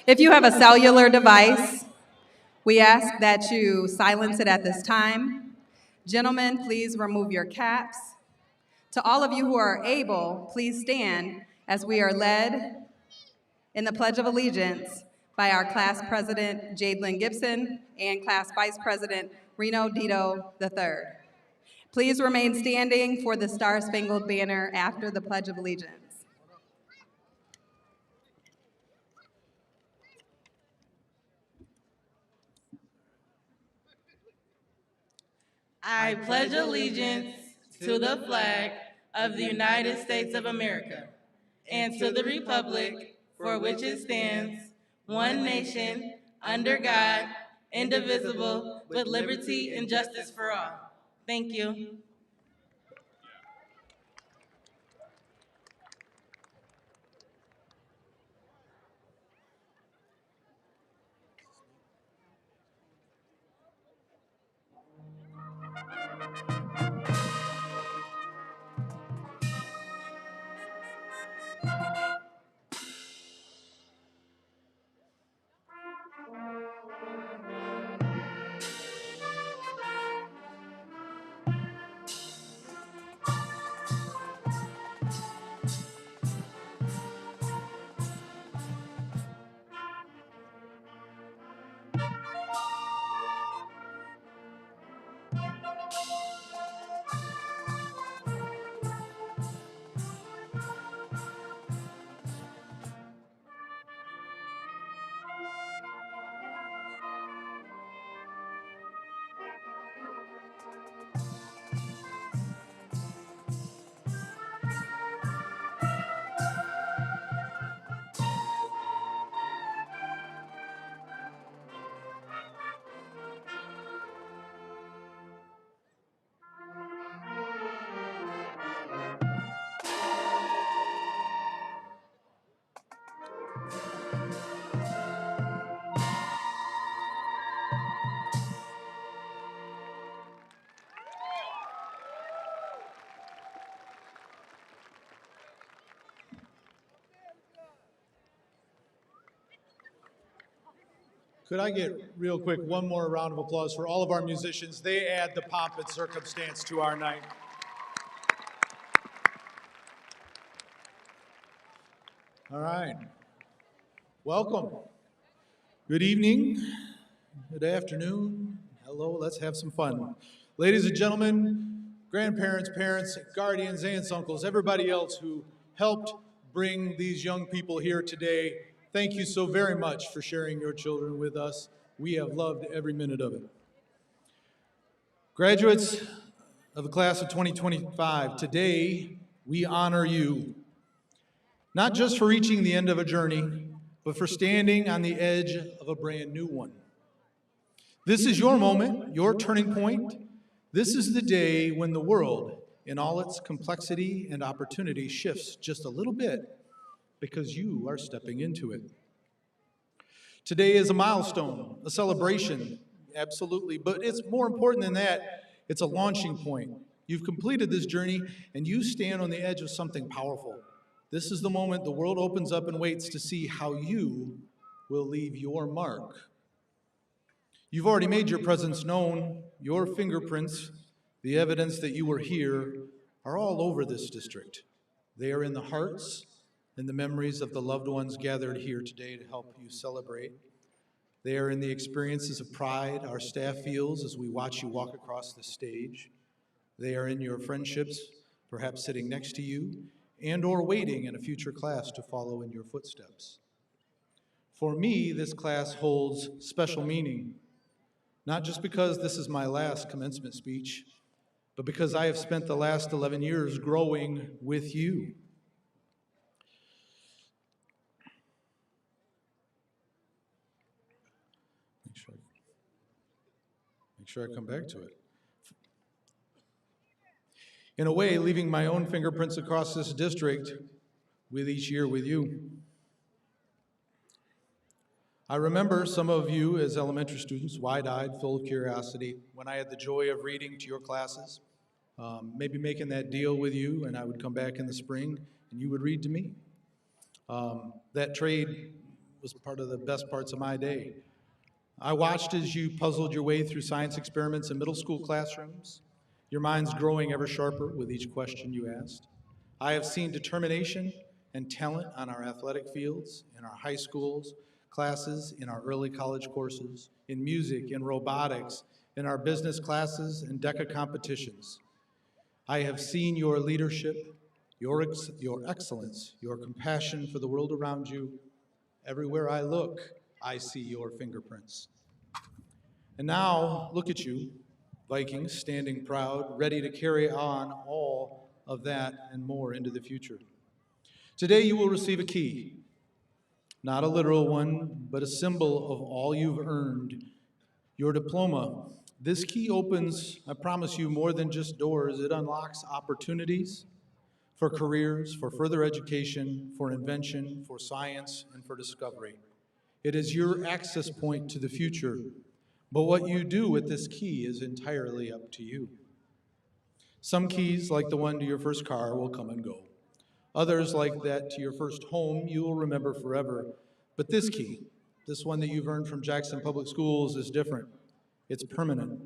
If you have a cellular device, we ask that you silence it at this time. Gentlemen, please remove your caps. To all of you who are able, please stand as we are led in the Pledge of Allegiance by our class president, Jadelyn Gibson, and class vice president, Reno Dito III. Please remain standing for the Star-Spangled Banner after the Pledge of Allegiance. I pledge allegiance to the flag of the United States of America and to the republic for which it stands, one nation, under God, indivisible, with liberty and justice for all. Thank you. Could I get real quick one more round of applause for all of our musicians? They add the pomp and circumstance to our night. All right. Welcome. Good evening. Good afternoon. Hello. Let's have some fun. Ladies and gentlemen, grandparents, parents, guardians, aunts, uncles, everybody else who helped bring these young people here today, thank you so very much for sharing your children with us. We have loved every minute of it. Graduates of the class of 2025, today we honor you, not just for reaching the end of a journey, but for standing on the edge of a brand new one. This is your moment, your turning point. This is the day when the world, in all its complexity and opportunity, shifts just a little bit because you are stepping into it. Today is a milestone, a celebration, absolutely, but it's more important than that. It's a launching point. You've completed this journey, and you stand on the edge of something powerful. This is the moment the world opens up and waits to see how you will leave your mark. You've already made your presence known. Your fingerprints, the evidence that you were here, are all over this district. They are in the hearts and the memories of the loved ones gathered here today to help you celebrate. They are in the experiences of pride our staff feels as we watch you walk across the stage. They are in your friendships, perhaps sitting next to you, and or waiting in a future class to follow in your footsteps. For me, this class holds special meaning, not just because this is my last commencement speech, but because I have spent the last 11 years growing with you. Make sure I come back to it. In a way, leaving my own fingerprints across this district with each year with you. I remember some of you as elementary students, wide-eyed, full of curiosity, when I had the joy of reading to your classes, maybe making that deal with you, and I would come back in the spring, and you would read to me. That trade was part of the best parts of my day. I watched as you puzzled your way through science experiments in middle school classrooms, your minds growing ever sharper with each question you asked. I have seen determination and talent on our athletic fields, in our high schools, classes, in our early college courses, in music, in robotics, in our business classes and DECA competitions. I have seen your leadership, your excellence, your compassion for the world around you. Everywhere I look, I see your fingerprints. And now, look at you, Vikings, standing proud, ready to carry on all of that and more into the future. Today you will receive a key, not a literal one, but a symbol of all you've earned, your diploma. This key opens, I promise you, more than just doors. It unlocks opportunities for careers, for further education, for invention, for science, and for discovery. It is your access point to the future, but what you do with this key is entirely up to you. Some keys, like the one to your first car, will come and go. Others, like that to your first home, you will remember forever. But this key, this one that you've earned from Jackson Public Schools, is different. It's permanent.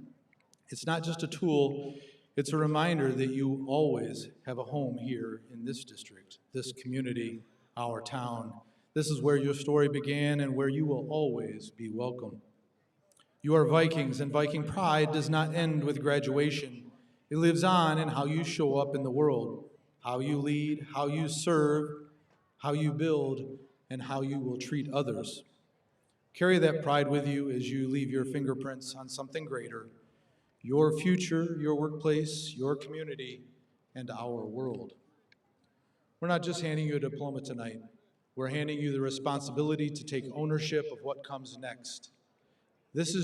It's not just a tool, it's a reminder that you always have a home here in this district, this community, our town. This is where your story began and where you will always be welcome. You are Vikings, and Viking pride does not end with graduation. It lives on in how you show up in the world, how you lead, how you serve, how you build, and how you will treat others. Carry that pride with you as you leave your fingerprints on something greater, your future, your workplace, your community, and our world. We're not just handing you a diploma tonight. We're handing you the responsibility to take ownership of what comes next. This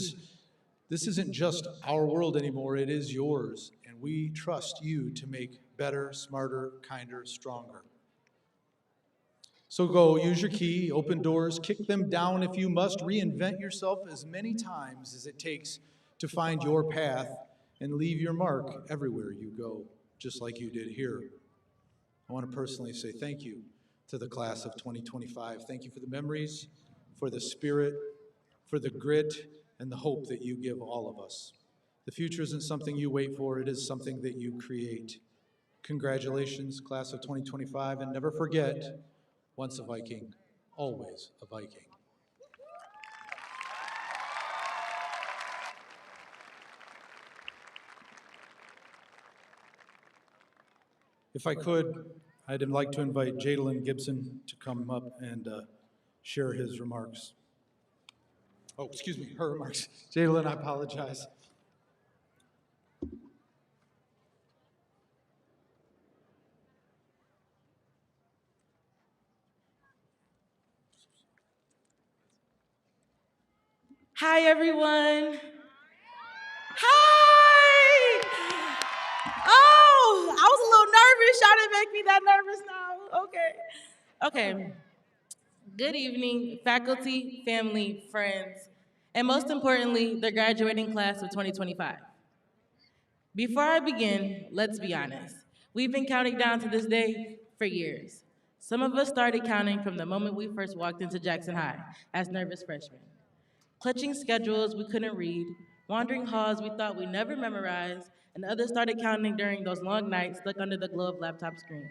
isn't just our world anymore, it is yours, and we trust you to make better, smarter, kinder, stronger. So go, use your key, open doors, kick them down if you must, reinvent yourself as many times as it takes to find your path and leave your mark everywhere you go, just like you did here. I want to personally say thank you to the class of 2025. Thank you for the memories, for the spirit, for the grit and the hope that you give all of us. The future isn't something you wait for, it is something that you create. Congratulations, class of 2025, and never forget, once a Viking, always a Viking. If I could, I'd like to invite Jadalyn Gibson to come up and share his remarks. Oh, excuse me, her remarks. Jadalyn, I apologize. Hi, everyone. Hi. Oh, I was a little nervous. Y'all didn't make me that nervous now. Okay. Good evening, faculty, family, friends, and most importantly, the graduating class of 2025. Before I begin, let's be honest. We've been counting down to this day for years. Some of us started counting from the moment we first walked into Jackson High as nervous freshmen. Clutching schedules we couldn't read, wandering halls we thought we never memorized, and others started counting during those long nights stuck under the glow of laptop screens.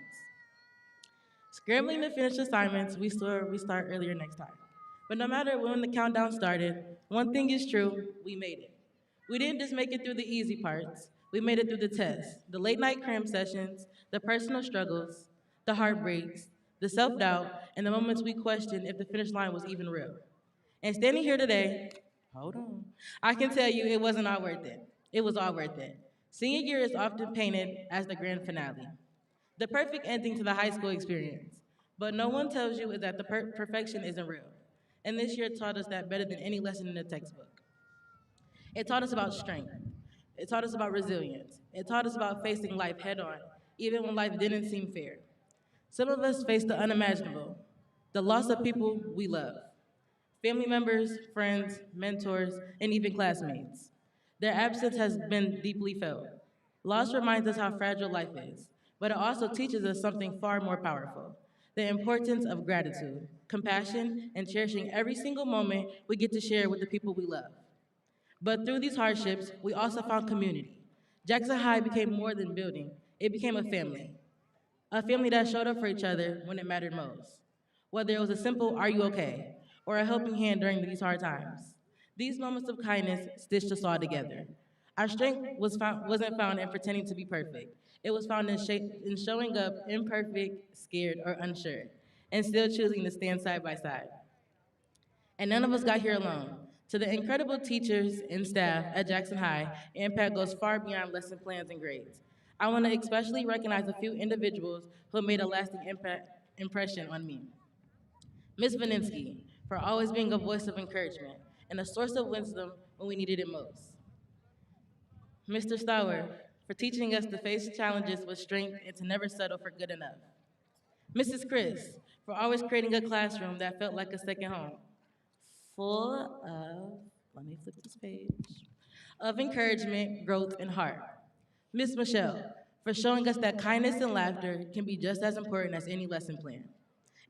Scrambling to finish assignments, we swore we start earlier next time. But no matter when the countdown started, one thing is true, we made it. We didn't just make it through the easy parts, we made it through the tests, the late night cram sessions, the personal struggles, the heartbreaks, the self-doubt, and the moments we questioned if the finish line was even real. And standing here today, hold on, I can tell you it wasn't all worth it. It was all worth it. Senior year is often painted as the grand finale, the perfect ending to the high school experience. But no one tells you is that the perfection isn't real. And this year taught us that better than any lesson in the textbook. It taught us about strength. It taught us about resilience. It taught us about facing life head on, even when life didn't seem fair. Some of us faced the unimaginable, the loss of people we love, family members, friends, mentors, and even classmates. Their absence has been deeply felt. Loss reminds us how fragile life is, but it also teaches us something far more powerful: the importance of gratitude, compassion, and cherishing every single moment we get to share with the people we love. But through these hardships, we also found community. Jackson High became more than building, it became a family that showed up for each other when it mattered most. Whether it was a simple, "Are you okay?" or a helping hand during these hard times. These moments of kindness stitched us all together. Our strength wasn't found in pretending to be perfect. It was found in showing up imperfect, scared, or unsure, and still choosing to stand side by side. And none of us got here alone. To the incredible teachers and staff at Jackson High, impact goes far beyond lesson plans and grades. I want to especially recognize a few individuals who made a lasting impression on me. Ms. Vaninsky, for always being a voice of encouragement and a source of wisdom when we needed it most. Mr. Stower, for teaching us to face challenges with strength and to never settle for good enough. Mrs. Chris, for always creating a classroom that felt like a second home, full of, let me flip this page, of encouragement, growth, and heart. Miss Michelle, for showing us that kindness and laughter can be just as important as any lesson plan.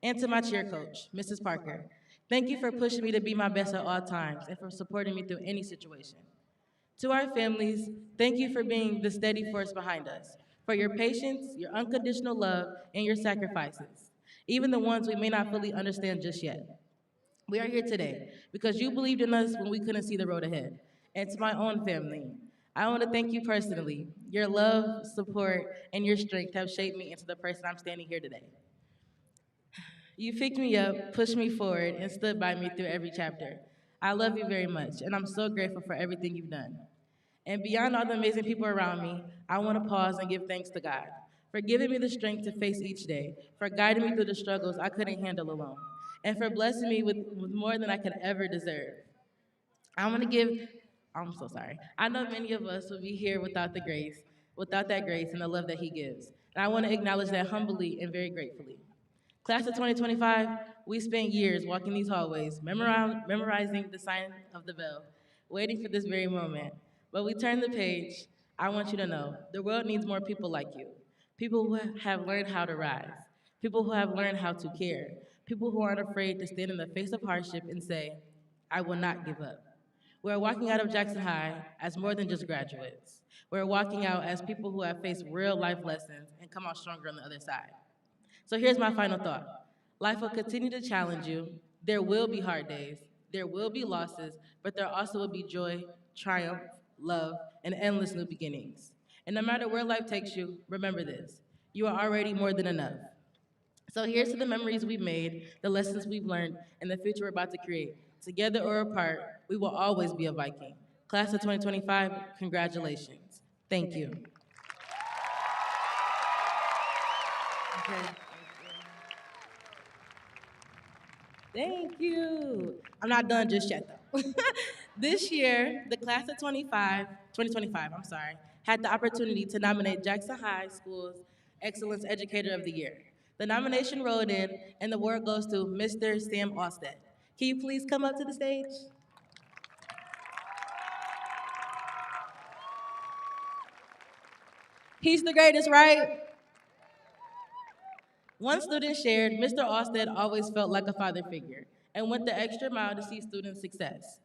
And to my cheer coach, Mrs. Parker, thank you for pushing me to be my best at all times and for supporting me through any situation. To our families, thank you for being the steady force behind us, for your patience, your unconditional love, and your sacrifices, even the ones we may not fully understand just yet. We are here today because you believed in us when we couldn't see the road ahead. And to my own family, I want to thank you personally. Your love, support, and your strength have shaped me into the person I'm standing here today. You picked me up, pushed me forward, and stood by me through every chapter. I love you very much, and I'm so grateful for everything you've done. And beyond all the amazing people around me, I want to pause and give thanks to God for giving me the strength to face each day, for guiding me through the struggles I couldn't handle alone, and for blessing me with more than I could ever deserve. I want to give, I'm so sorry. I know many of us would be here without that grace and the love that He gives. And I want to acknowledge that humbly and very gratefully. Class of 2025, we spent years walking these hallways, memorizing the sign of the bell, waiting for this very moment. But we turned the page. I want you to know, the world needs more people like you. People who have learned how to rise. People who have learned how to care. People who aren't afraid to stand in the face of hardship and say, I will not give up. We're walking out of Jackson High as more than just graduates. We're walking out as people who have faced real life lessons and come out stronger on the other side. So here's my final thought. Life will continue to challenge you. There will be hard days. There will be losses, but there also will be joy, triumph, love, and endless new beginnings. And no matter where life takes you, remember this. You are already more than enough. So here's to the memories we've made, the lessons we've learned, and the future we're about to create. Together or apart, we will always be a Viking. Class of 2025, congratulations. Thank you. Okay. Thank you. I'm not done just yet, though. This year, the class of 2025, had the opportunity to nominate Jackson High School's Excellence Educator of the Year. The nomination rolled in, and the award goes to Mr. Sam Austin. Can you please come up to the stage? He's the greatest, right? One student shared, Mr. Austin always felt like a father figure and went the extra mile to see students' success.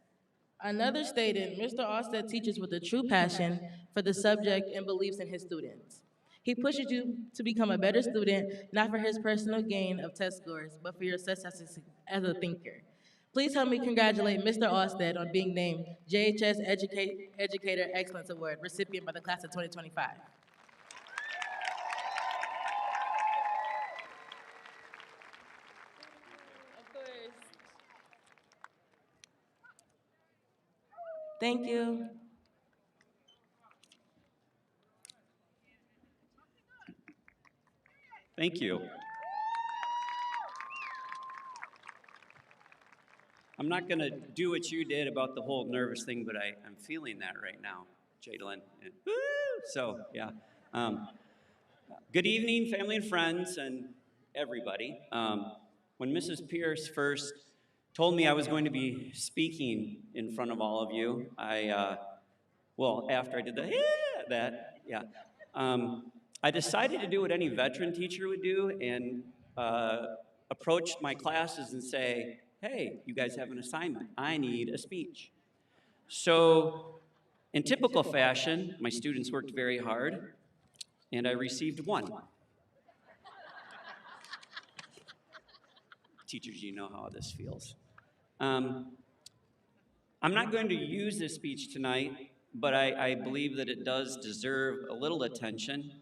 Another stated, Mr. Austin teaches with a true passion for the subject and believes in his students. He pushes you to become a better student, not for his personal gain of test scores, but for your success as a thinker. Please help me congratulate Mr. Austin on being named JHS Educator Excellence Award, recipient by the class of 2025. Of course. Thank you. Thank you. I'm not going to do what you did about the whole nervous thing, but I'm feeling that right now, Jadlyn. So, yeah. Good evening, family and friends, and everybody. When Mrs. Pierce first told me I was going to be speaking in front of all of you, after I did I decided to do what any veteran teacher would do and approach my classes and say, hey, you guys have an assignment. I need a speech. So in typical fashion, my students worked very hard, and I received one. Teachers, you know how this feels. I'm not going to use this speech tonight, but I believe that it does deserve a little attention.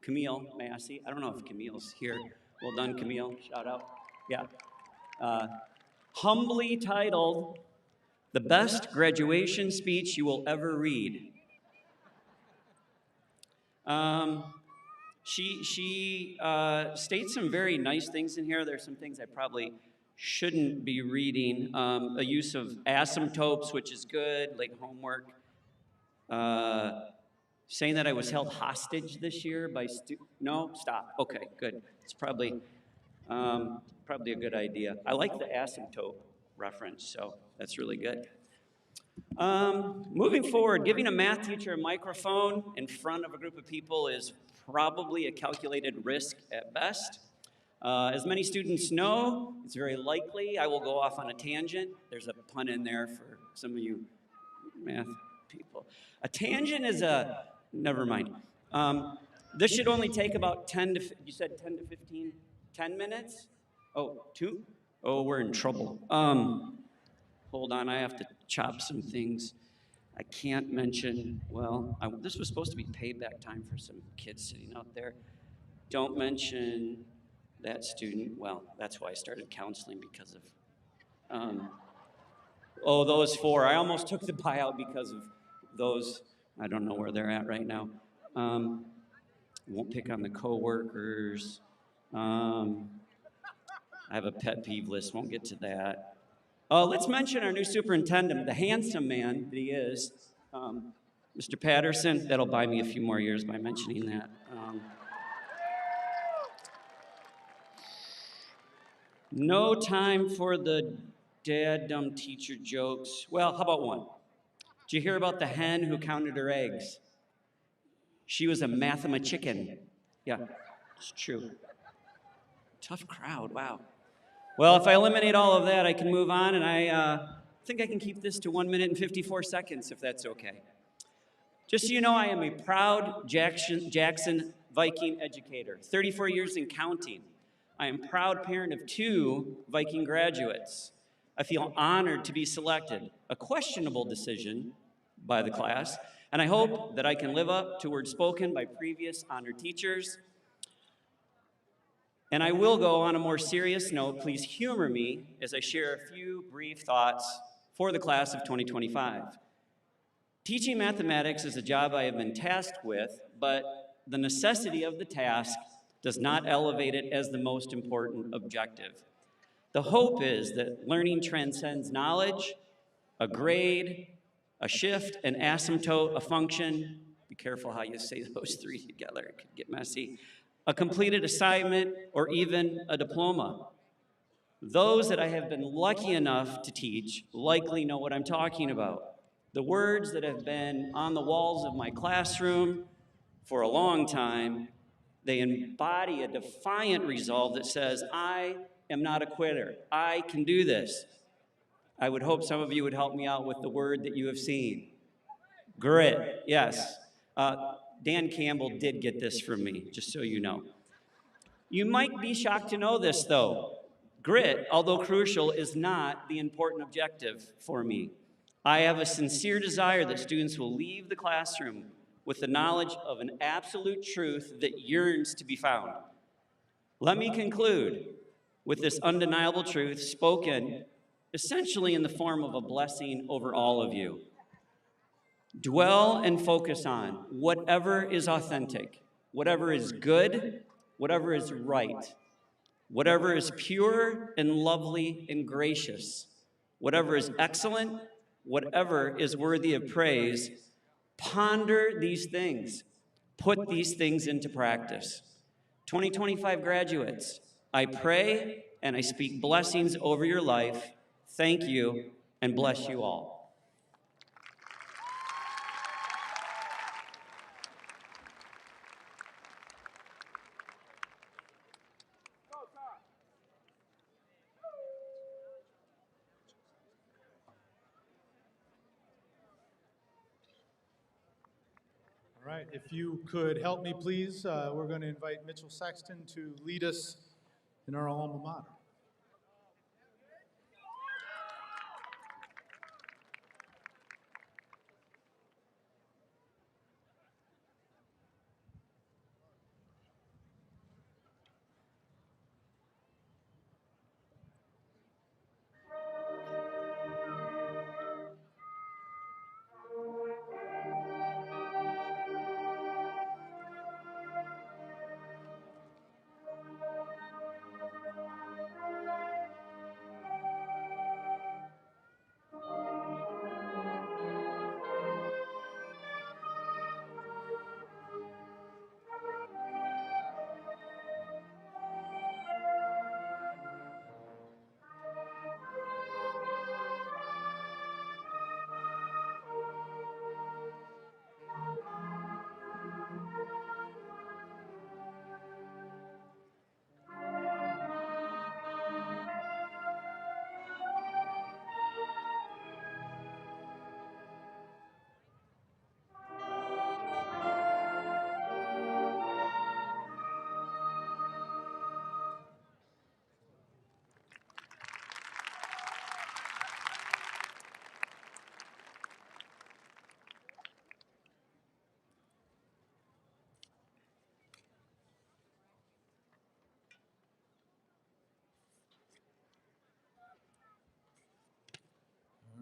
Camille, may I see? I don't know if Camille's here. Well done, Camille. Shout out. Yeah. Humbly titled, The Best Graduation Speech You Will Ever Read. She states some very nice things in here. There's some things I probably shouldn't be reading. A use of asymptotes, which is good, like homework. Saying that I was held hostage this year by no? Stop. Okay, good. It's probably a good idea. I like the asymptote reference, so that's really good. Moving forward, giving a math teacher a microphone in front of a group of people is probably a calculated risk at best. As many students know, it's very likely I will go off on a tangent. There's a pun in there for some of you math people. A tangent is never mind. This should only take about 10 to 15, 10 minutes? Oh, 2? Oh, we're in trouble. Hold on, I have to chop some things. I can't mention, this was supposed to be payback time for some kids sitting out there. Don't mention that student. Well, that's why I started counseling, because of, those 4. I almost took the buyout because of those. I don't know where they're at right now. Won't pick on the coworkers. I have a pet peeve list, won't get to that. Let's mention our new superintendent, the handsome man that he is, Mr. Patterson. That'll buy me a few more years by mentioning that. No time for the dad-dumb teacher jokes. Well, how about one? Did you hear about the hen who counted her eggs? She was a mathema-chicken. Yeah, it's true. Tough crowd, wow. Well, if I eliminate all of that, I can move on, and think I can keep this to 1 minute and 54 seconds, if that's okay. Just so you know, I am a proud Jackson Viking educator, 34 years and counting. I am proud parent of 2 Viking graduates. I feel honored to be selected, a questionable decision by the class, and I hope that I can live up to words spoken by previous honored teachers. And I will go on a more serious note. Please humor me as I share a few brief thoughts for the class of 2025. Teaching mathematics is a job I have been tasked with, but the necessity of the task does not elevate it as the most important objective. The hope is that learning transcends knowledge, a grade, a shift, an asymptote, a function. Be careful how you say those 3 together, it could get messy. A completed assignment, or even a diploma. Those that I have been lucky enough to teach likely know what I'm talking about. The words that have been on the walls of my classroom for a long time, they embody a defiant resolve that says, I am not a quitter. I can do this. I would hope some of you would help me out with the word that you have seen. Grit, yes. Dan Campbell did get this from me, just so you know. You might be shocked to know this, though. Grit, although crucial, is not the important objective for me. I have a sincere desire that students will leave the classroom with the knowledge of an absolute truth that yearns to be found. Let me conclude with this undeniable truth spoken essentially in the form of a blessing over all of you. Dwell and focus on whatever is authentic, whatever is good, whatever is right, whatever is pure and lovely and gracious, whatever is excellent, whatever is worthy of praise. Ponder these things. Put these things into practice. 2025 graduates, I pray and I speak blessings over your life. Thank you, and bless you all. All right, if you could help me, please, we're going to invite Mitchell Sexton to lead us in our alma mater.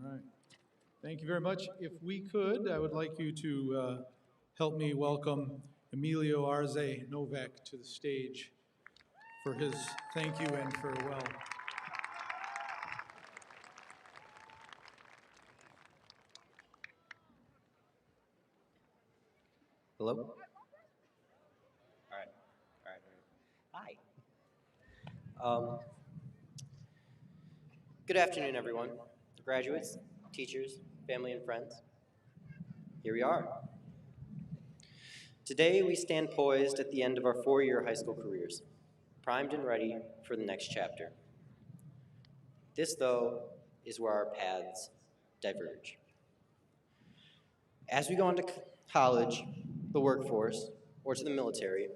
All right. Thank you very much. If we could, I would like you to help me welcome Emilio Arze Novak to the stage for his thank you and farewell. Hello? All right. Hi. Good afternoon, everyone. Graduates, teachers, family, and friends. Here we are. Today, we stand poised at the end of our 4-year high school careers, primed and ready for the next chapter. This, though, is where our paths diverge. As we go into college, the workforce, or to the military,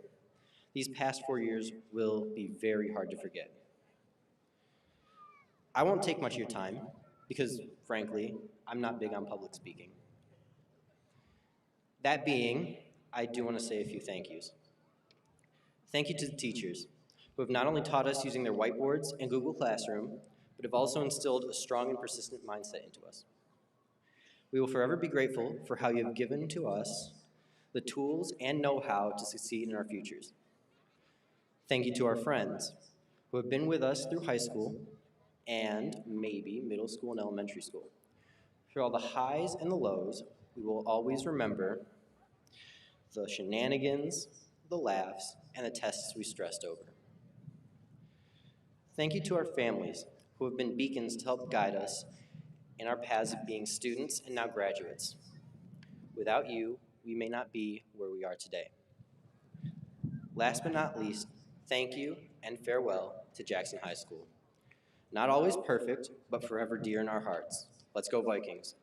these past 4 years will be very hard to forget. I won't take much of your time because, frankly, I'm not big on public speaking. That being, I do want to say a few thank yous. Thank you to the teachers who have not only taught us using their whiteboards and Google Classroom, but have also instilled a strong and persistent mindset into us. We will forever be grateful for how you have given to us the tools and know-how to succeed in our futures. Thank you to our friends who have been with us through high school and maybe middle school and elementary school. Through all the highs and the lows, we will always remember the shenanigans, the laughs, and the tests we stressed over. Thank you to our families who have been beacons to help guide us in our paths of being students and now graduates. Without you, we may not be where we are today. Last but not least, thank you and farewell to Jackson High School. Not always perfect, but forever dear in our hearts. Let's go Vikings.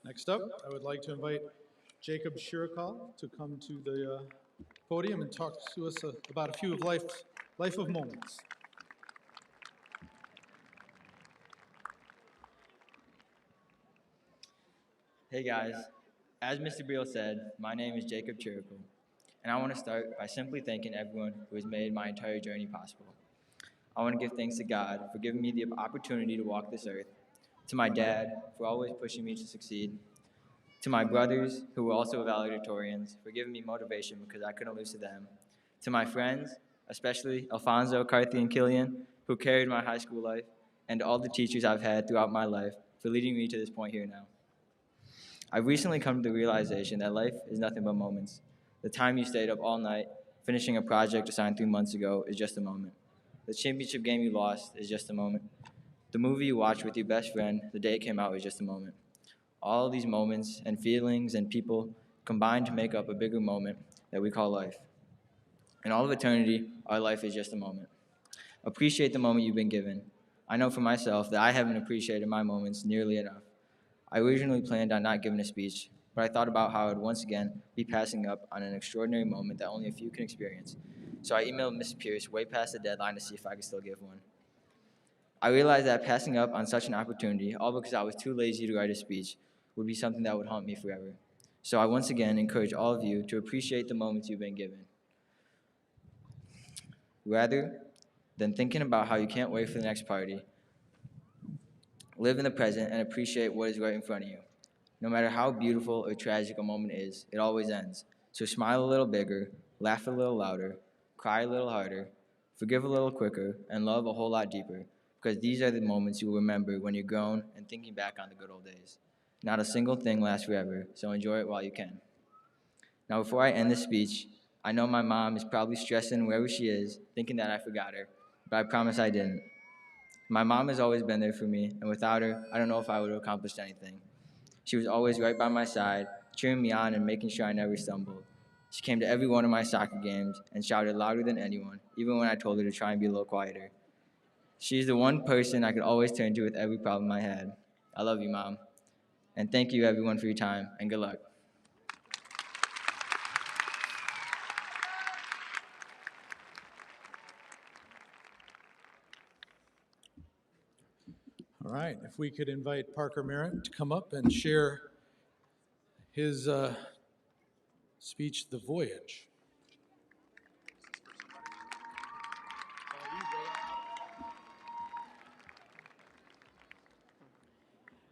Next up, I would like to invite Jacob Shirokal to come to the podium and talk to us about a few of life of moments. Hey guys, as Mr. Beal said, my name is Jacob Chirical, and I want to start by simply thanking everyone who has made my entire journey possible. I want to give thanks to God for giving me the opportunity to walk this earth, to my dad for always pushing me to succeed, to my brothers who were also valedictorians for giving me motivation because I couldn't lose to them, to my friends, especially Alfonso, Carthy, and Killian, who carried my high school life, and to all the teachers I've had throughout my life for leading me to this point here now. I've recently come to the realization that life is nothing but moments. The time you stayed up all night finishing a project assigned 3 months ago is just a moment. The championship game you lost is just a moment. The movie you watched with your best friend the day it came out is just a moment. All of these moments and feelings and people combine to make up a bigger moment that we call life. In all of eternity, our life is just a moment. Appreciate the moment you've been given. I know for myself that I haven't appreciated my moments nearly enough. I originally planned on not giving a speech, but I thought about how I would once again be passing up on an extraordinary moment that only a few can experience. So I emailed Ms. Pierce way past the deadline to see if I could still give one. I realized that passing up on such an opportunity, all because I was too lazy to write a speech, would be something that would haunt me forever. So I once again encourage all of you to appreciate the moments you've been given. Rather than thinking about how you can't wait for the next party, live in the present and appreciate what is right in front of you. No matter how beautiful or tragic a moment is, it always ends. So smile a little bigger, laugh a little louder, cry a little harder, forgive a little quicker, and love a whole lot deeper, because these are the moments you will remember when you're grown and thinking back on the good old days. Not a single thing lasts forever, so enjoy it while you can. Now, before I end this speech, I know my mom is probably stressing wherever she is, thinking that I forgot her, but I promise I didn't. My mom has always been there for me, and without her, I don't know if I would have accomplished anything. She was always right by my side, cheering me on and making sure I never stumbled. She came to every one of my soccer games and shouted louder than anyone, even when I told her to try and be a little quieter. She's the one person I could always turn to with every problem I had. I love you, Mom. And thank you, everyone, for your time, and good luck. All right, if we could invite Parker Merritt to come up and share his speech, The Voyage.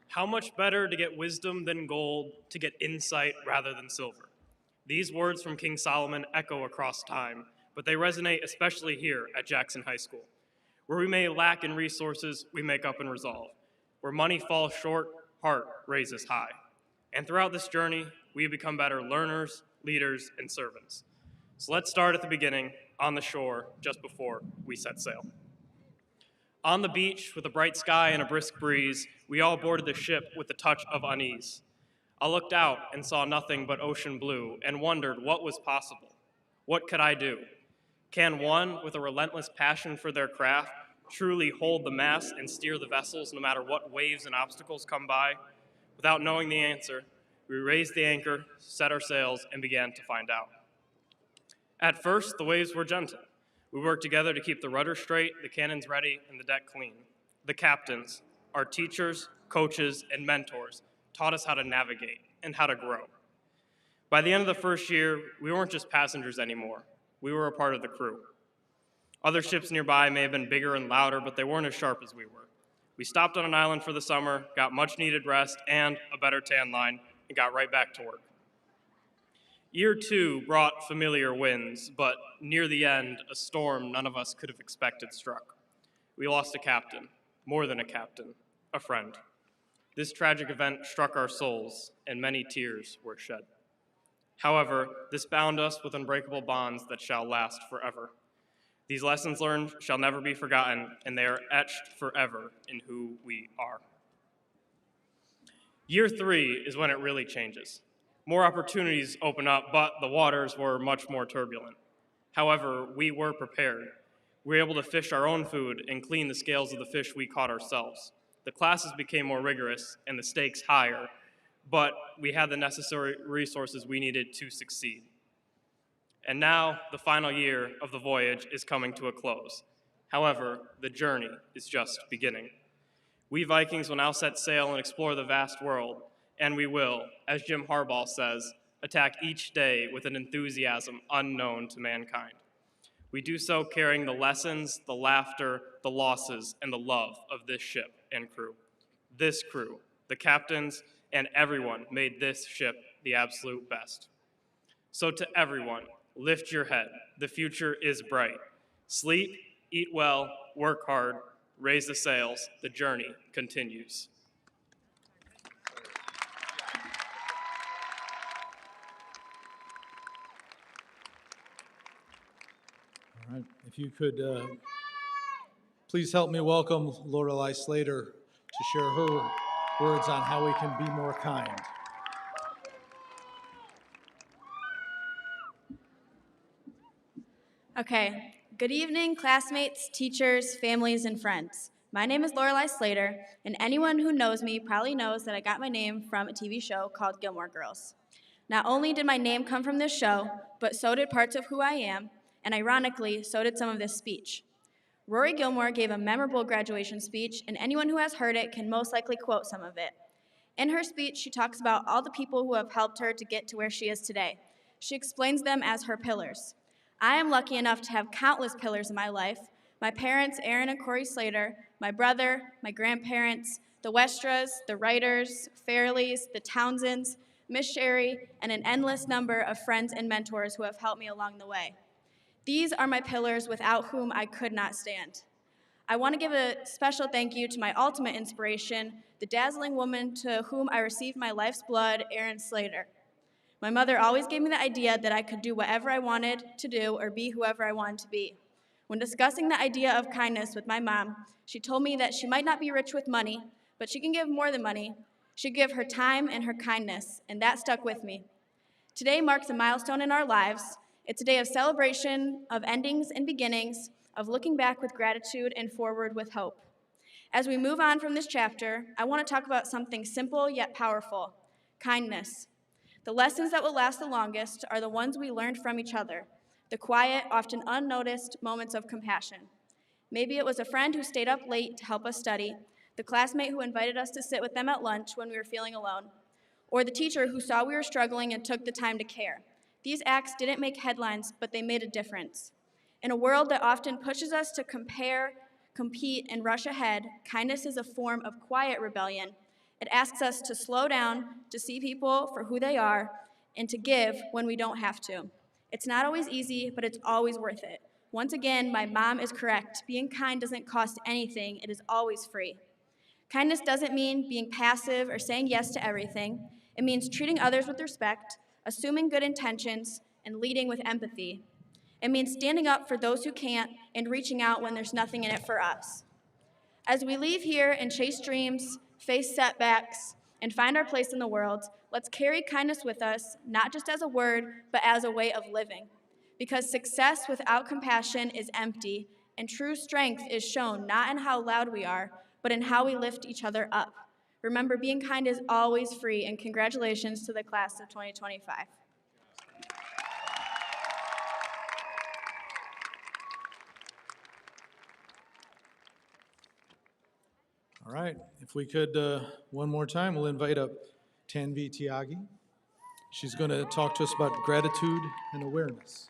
How much better to get wisdom than gold, to get insight rather than silver. These words from King Solomon echo across time, but they resonate especially here at Jackson High School. Where we may lack in resources, we make up in resolve. Where money falls short, heart raises high. And throughout this journey, we have become better learners, leaders, and servants. So let's start at the beginning, on the shore, just before we set sail. On the beach, with a bright sky and a brisk breeze, we all boarded the ship with a touch of unease. I looked out and saw nothing but ocean blue and wondered what was possible. What could I do? Can one, with a relentless passion for their craft, truly hold the mast and steer the vessels no matter what waves and obstacles come by? Without knowing the answer, we raised the anchor, set our sails, and began to find out. At first, the waves were gentle. We worked together to keep the rudder straight, the cannons ready, and the deck clean. The captains, our teachers, coaches, and mentors taught us how to navigate and how to grow. By the end of the first year, we weren't just passengers anymore. We were a part of the crew. Other ships nearby may have been bigger and louder, but they weren't as sharp as we were. We stopped on an island for the summer, got much needed rest and a better tan line, and got right back to work. Year 2 brought familiar winds, but near the end, a storm none of us could have expected struck. We lost a captain, more than a captain, a friend. This tragic event struck our souls, and many tears were shed. However, this bound us with unbreakable bonds that shall last forever. These lessons learned shall never be forgotten, and they are etched forever in who we are. Year 3 is when it really changes. More opportunities open up, but the waters were much more turbulent. However, we were prepared. We were able to fish our own food and clean the scales of the fish we caught ourselves. The classes became more rigorous and the stakes higher, but we had the necessary resources we needed to succeed. And now, the final year of the voyage is coming to a close. However, the journey is just beginning. We Vikings will now set sail and explore the vast world, and we will, as Jim Harbaugh says, attack each day with an enthusiasm unknown to mankind. We do so carrying the lessons, the laughter, the losses, and the love of this ship and crew. This crew, the captains, and everyone made this ship the absolute best. So to everyone, lift your head. The future is bright. Sleep, eat well, work hard, raise the sails. The journey continues. All right, if you could please help me welcome Lorelei Slater to share her words on how we can be more kind. Okay, good evening, classmates, teachers, families, and friends. My name is Lorelei Slater, and anyone who knows me probably knows that I got my name from a TV show called Gilmore Girls. Not only did my name come from this show, but so did parts of who I am, and ironically, so did some of this speech. Rory Gilmore gave a memorable graduation speech, and anyone who has heard it can most likely quote some of it. In her speech, she talks about all the people who have helped her to get to where she is today. She explains them as her pillars. I am lucky enough to have countless pillars in my life. My parents, Aaron and Corey Slater, my brother, my grandparents, the Westras, the Writers, Fairleys, the Townsends, Miss Sherry, and an endless number of friends and mentors who have helped me along the way. These are my pillars without whom I could not stand. I want to give a special thank you to my ultimate inspiration, the dazzling woman to whom I received my life's blood, Erin Slater. My mother always gave me the idea that I could do whatever I wanted to do or be whoever I wanted to be. When discussing the idea of kindness with my mom, she told me that she might not be rich with money, but she can give more than money. She give her time and her kindness, and that stuck with me. Today marks a milestone in our lives. It's a day of celebration, of endings and beginnings, of looking back with gratitude and forward with hope. As we move on from this chapter, I want to talk about something simple yet powerful, kindness. The lessons that will last the longest are the ones we learned from each other, the quiet, often unnoticed moments of compassion. Maybe it was a friend who stayed up late to help us study, the classmate who invited us to sit with them at lunch when we were feeling alone, or the teacher who saw we were struggling and took the time to care. These acts didn't make headlines, but they made a difference. In a world that often pushes us to compare, compete, and rush ahead, kindness is a form of quiet rebellion. It asks us to slow down, to see people for who they are, and to give when we don't have to. It's not always easy, but it's always worth it. Once again, my mom is correct. Being kind doesn't cost anything. It is always free. Kindness doesn't mean being passive or saying yes to everything. It means treating others with respect, assuming good intentions, and leading with empathy. It means standing up for those who can't and reaching out when there's nothing in it for us. As we leave here and chase dreams, face setbacks, and find our place in the world, let's carry kindness with us, not just as a word, but as a way of living. Because success without compassion is empty, and true strength is shown not in how loud we are, but in how we lift each other up. Remember, being kind is always free, and congratulations to the class of 2025. All right, if we could, one more time, we'll invite up Tanvi Tiagi. She's going to talk to us about gratitude and awareness.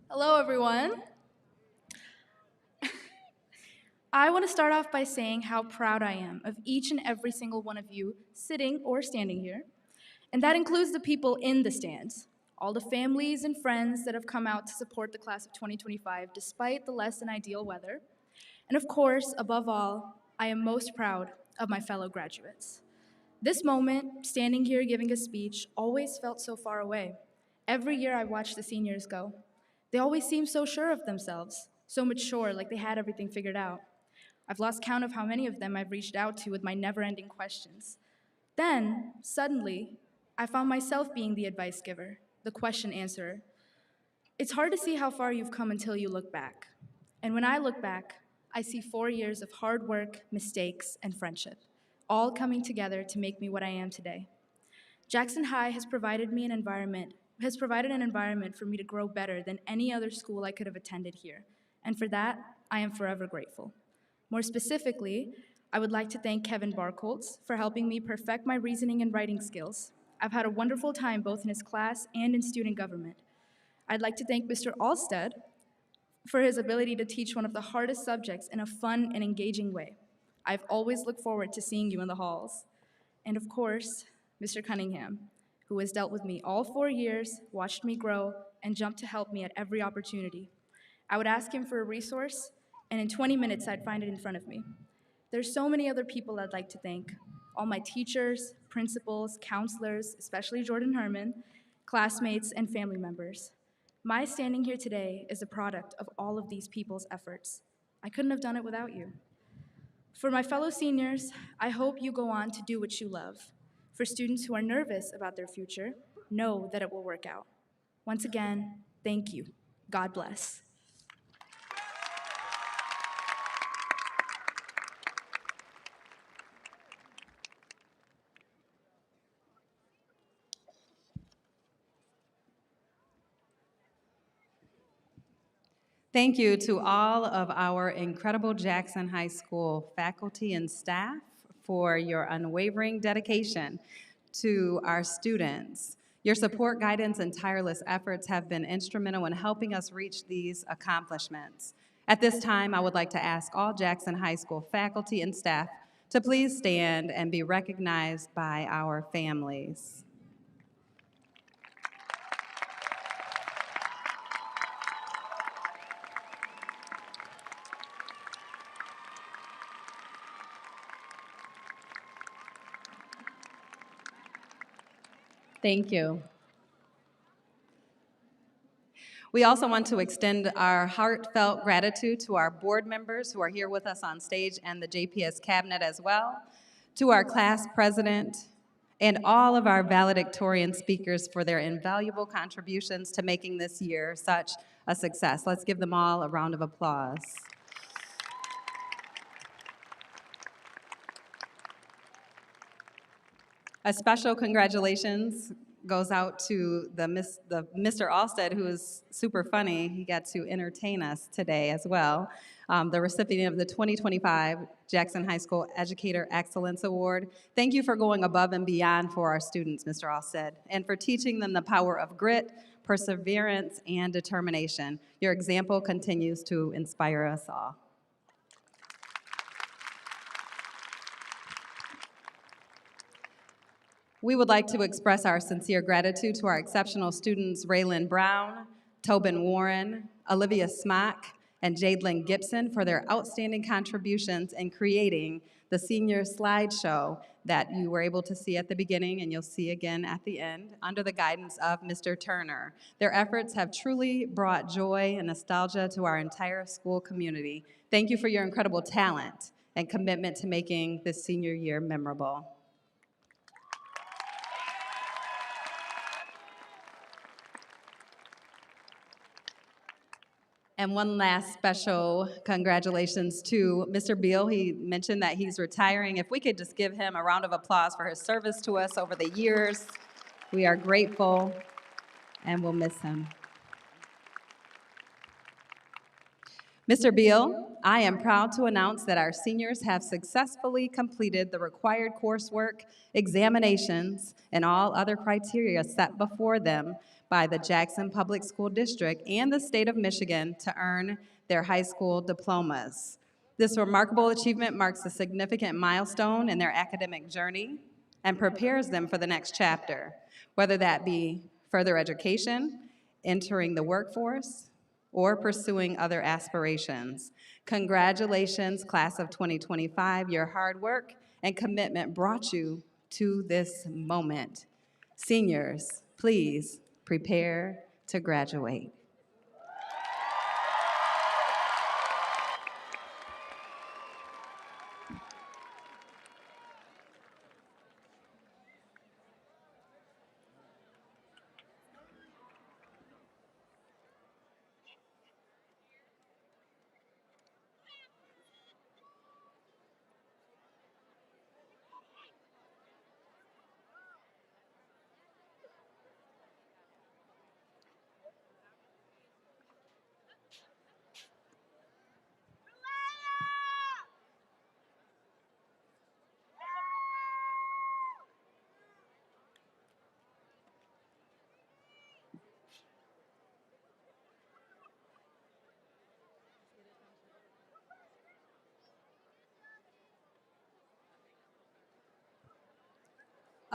Hello, everyone. I want to start off by saying how proud I am of each and every single one of you sitting or standing here, and that includes the people in the stands, all the families and friends that have come out to support the class of 2025 despite the less than ideal weather, and of course, above all, I am most proud of my fellow graduates. This moment, standing here giving a speech, always felt so far away. Every year I watch the seniors go. They always seem so sure of themselves, so mature, like they had everything figured out. I've lost count of how many of them I've reached out to with my never-ending questions. Then, suddenly, I found myself being the advice giver, the question answerer. It's hard to see how far you've come until you look back. And when I look back, I see 4 years of hard work, mistakes, and friendship, all coming together to make me what I am today. Jackson High has provided an environment for me to grow better than any other school I could have attended here. And for that, I am forever grateful. More specifically, I would like to thank Kevin Barkoltz for helping me perfect my reasoning and writing skills. I've had a wonderful time both in his class and in student government. I'd like to thank Mr. Alstead for his ability to teach one of the hardest subjects in a fun and engaging way. I've always looked forward to seeing you in the halls. And of course, Mr. Cunningham, who has dealt with me all 4 years, watched me grow, and jumped to help me at every opportunity. I would ask him for a resource, and in 20 minutes, I'd find it in front of me. There's so many other people I'd like to thank. All my teachers, principals, counselors, especially Jordan Herman, classmates, and family members. My standing here today is a product of all of these people's efforts. I couldn't have done it without you. For my fellow seniors, I hope you go on to do what you love. For students who are nervous about their future, know that it will work out. Once again, thank you. God bless. Thank you to all of our incredible Jackson High School faculty and staff for your unwavering dedication to our students. Your support, guidance, and tireless efforts have been instrumental in helping us reach these accomplishments. At this time, I would like to ask all Jackson High School faculty and staff to please stand and be recognized by our families. Thank you. We also want to extend our heartfelt gratitude to our board members who are here with us on stage and the JPS cabinet as well, to our class president, and all of our valedictorian speakers for their invaluable contributions to making this year such a success. Let's give them all a round of applause. A special congratulations goes out to the Mr. Alstead, who is super funny. He got to entertain us today as well. The recipient of the 2025 Jackson High School Educator Excellence Award. Thank you for going above and beyond for our students, Mr. Alstead, and for teaching them the power of grit, perseverance, and determination. Your example continues to inspire us all. We would like to express our sincere gratitude to our exceptional students, Raylan Brown, Tobin Warren, Olivia Smock, and Jadelyn Gibson for their outstanding contributions in creating the senior slideshow that you were able to see at the beginning and you'll see again at the end under the guidance of Mr. Turner. Their efforts have truly brought joy and nostalgia to our entire school community. Thank you for your incredible talent and commitment to making this senior year memorable. And one last special congratulations to Mr. Beal. He mentioned that he's retiring. If we could just give him a round of applause for his service to us over the years. We are grateful and we'll miss him. Mr. Beal, I am proud to announce that our seniors have successfully completed the required coursework, examinations, and all other criteria set before them by the Jackson Public School District and the state of Michigan to earn their high school diplomas. This remarkable achievement marks a significant milestone in their academic journey and prepares them for the next chapter, whether that be further education, entering the workforce, or pursuing other aspirations. Congratulations, class of 2025. Your hard work and commitment brought you to this moment. Seniors, please prepare to graduate.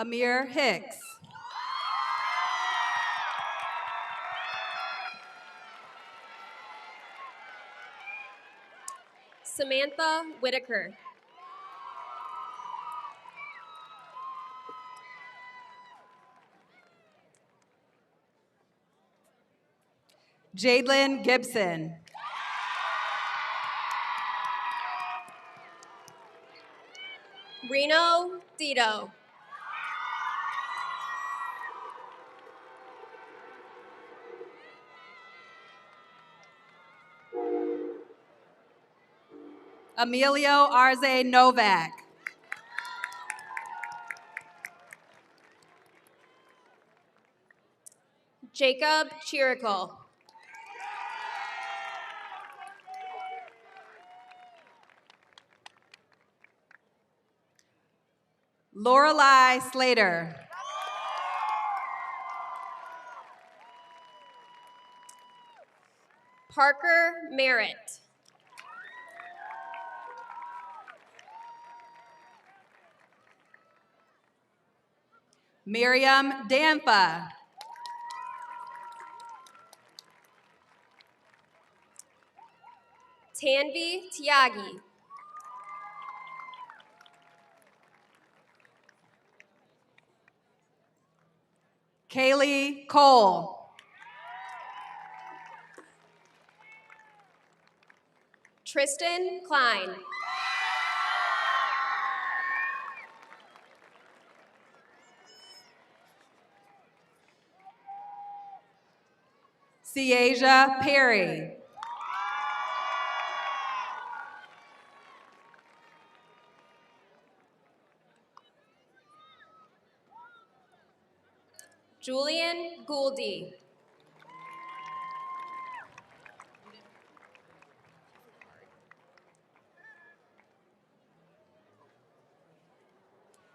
Amir Hicks. Samantha Whitaker. Jadlyn Gibson. Reno Dito. Emilio Arze Novak. Jacob Chirico. Lorelei Slater. Parker Merritt. Miriam Danfa. Tanvi Tiagi. Kaylee Cole. Tristan Klein. Ciasia Perry. Julian Gouldy.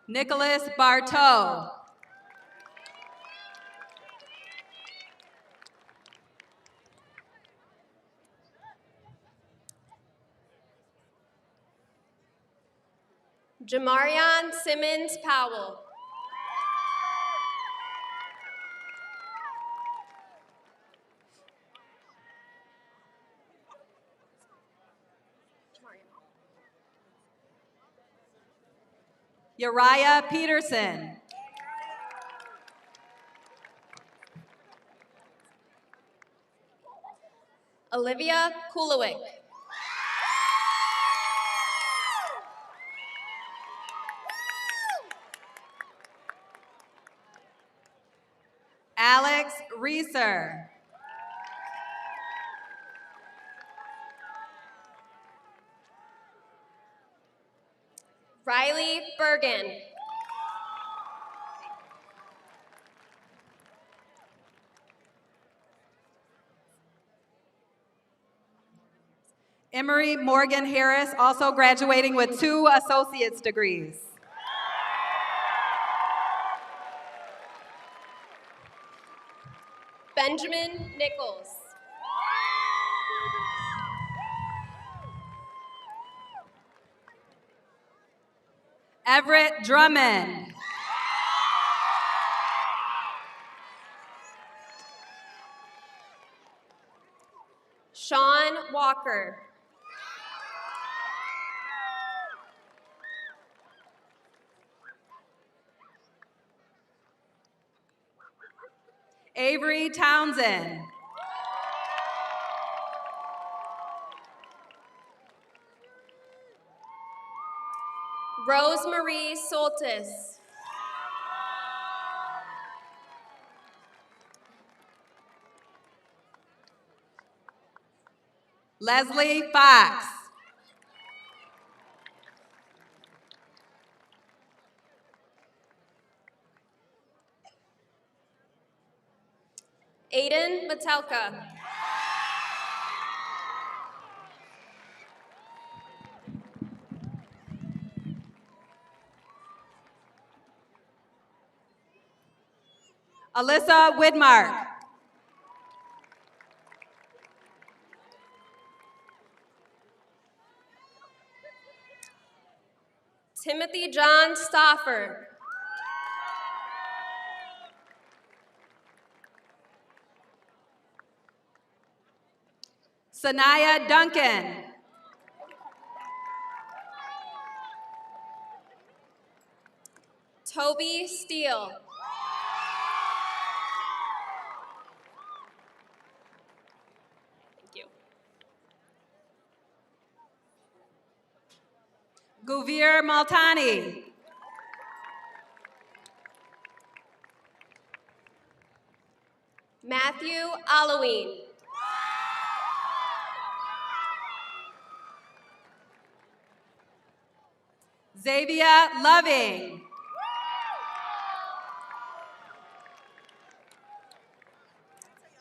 Nicholas Bartow. Jamarion Simmons Powell. Uriah Peterson. Olivia Kulowick. Alex Reeser. Riley Bergen. Emery Morgan Harris, also graduating with 2 associate's degrees. Benjamin Nichols. Everett Drummond. Sean Walker. Avery Townsend. Rosemarie Soltis. Leslie Fox. Aiden Matelka. Alyssa Widmark. Timothy John Stauffer. Sanaya Duncan. Toby Steele. Thank you. Guvir Maltani. Matthew Halloween. Xavier Loving.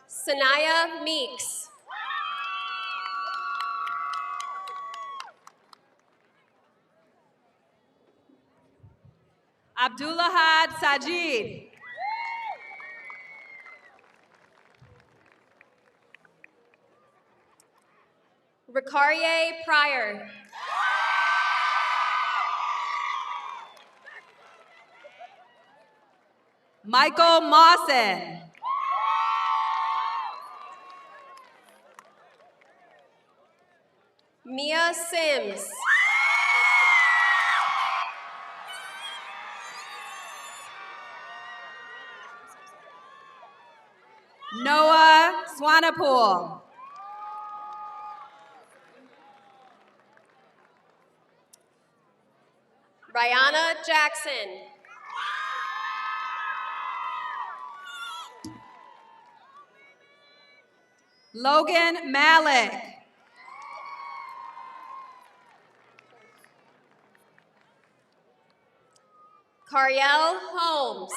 Sanaya Meeks. Abdullahad Sajid. Ricarie Pryor. Michael Mawson. Mia Sims. Noah Swanapool. Rihanna Jackson. Logan Malik. Cariel Holmes.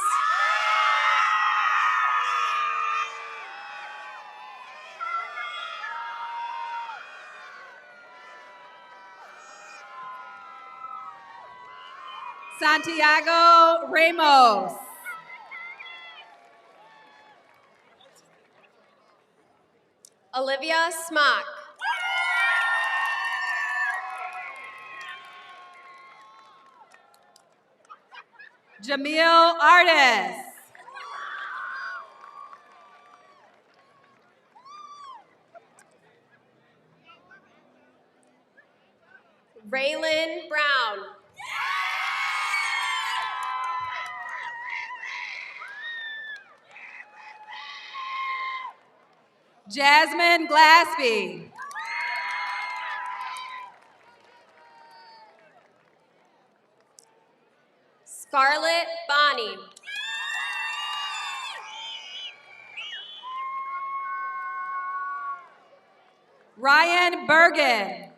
Santiago Ramos. Olivia Smock. Jamil Artis. Raylan Brown. Jasmine Glaspie. Scarlett Bonnie. Ryan Bergen.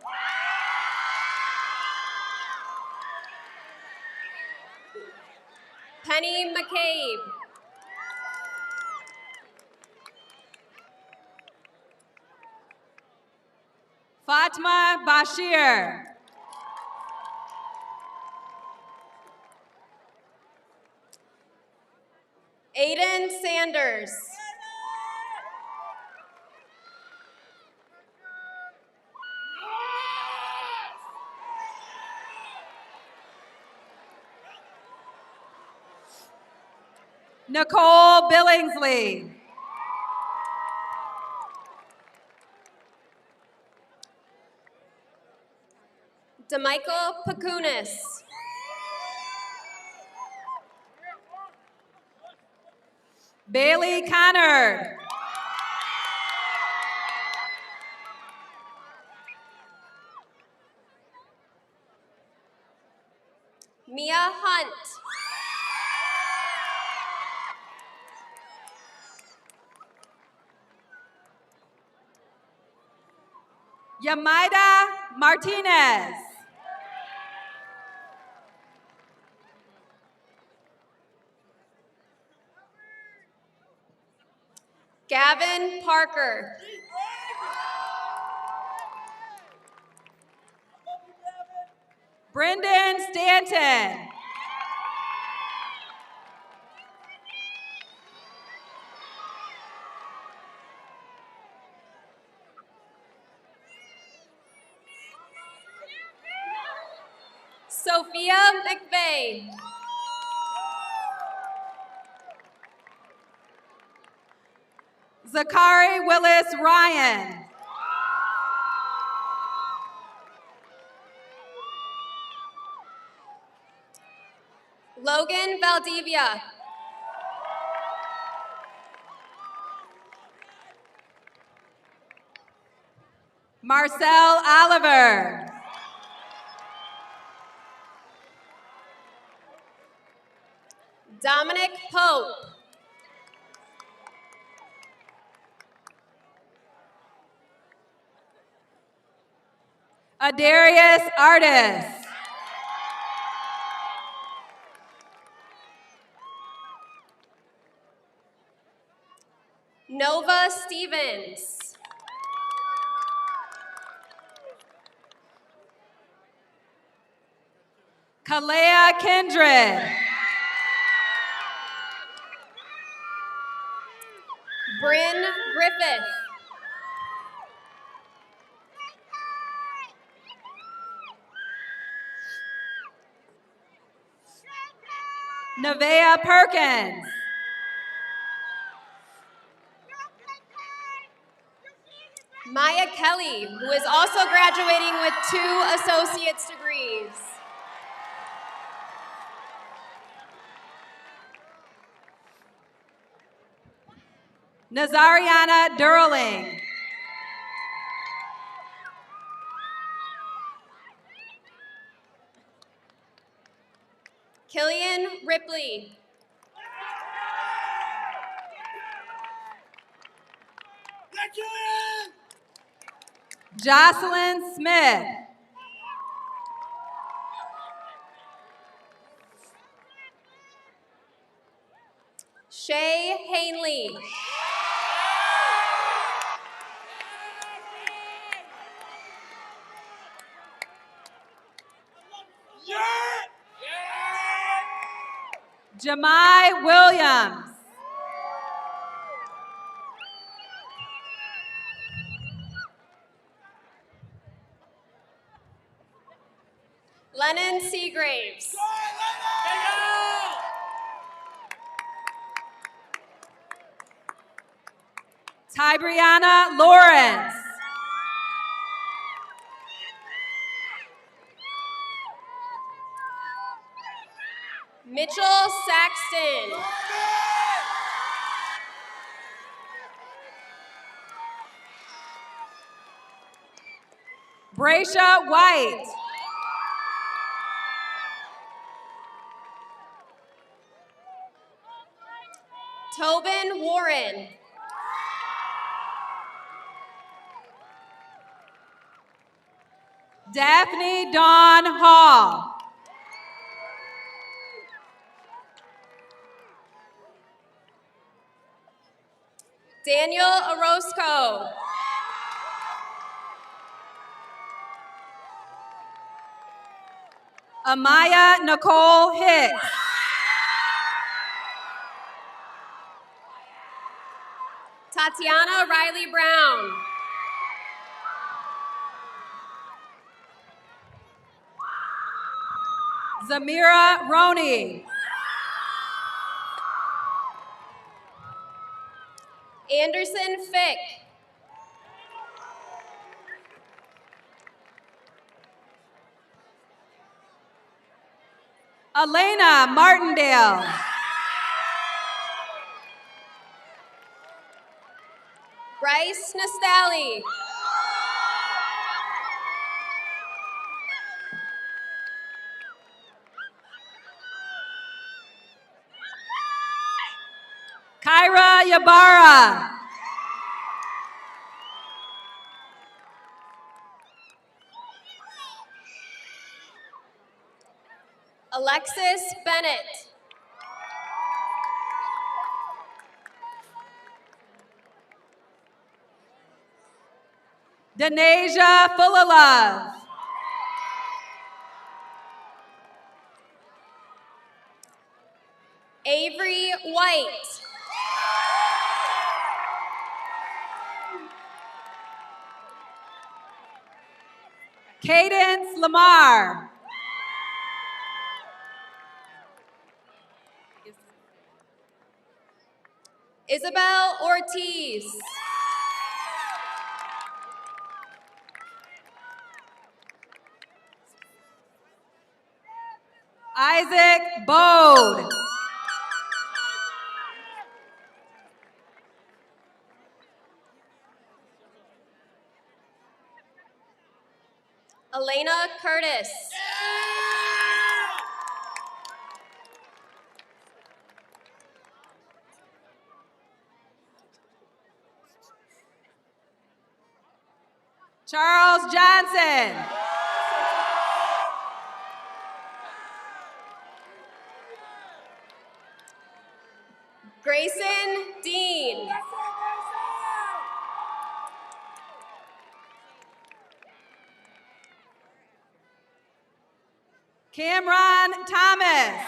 Penny McCabe. Fatma Bashir. Aiden Sanders. Nicole Billingsley. DeMichael Pacunis. Bailey Connor. Mia Hunt. Yamaida Martinez. Gavin Parker. Brendan Stanton. Sophia McVeigh. Zakari Willis Ryan. Logan Valdivia. Marcel Oliver. Dominic Pope. Adarius Artis. Nova Stevens. Kalea Kindred. Bryn Griffith. Nevaeh Perkins. Maya Kelly, who is also graduating with 2 associate's degrees. Nazariana Durling. Killian Ripley. Jocelyn Smith. Shay Hanley. Jamai Williams. Lennon Seagraves. Tybriana Lawrence. Mitchell Saxton. Bracia White. Tobin Warren. Daphne Dawn Hall. Daniel Orozco. Amaya Nicole Hicks. Tatiana Riley Brown. Zamira Roney. Anderson Fick. Elena Martindale. Bryce Nastali. Kyra Yabara. Alexis Bennett. Denasia Fullilove. Avery White. Cadence Lamar. Isabel Ortiz. Isaac Bode. Elena Curtis. Charles Johnson. Grayson Dean. Cameron Thomas.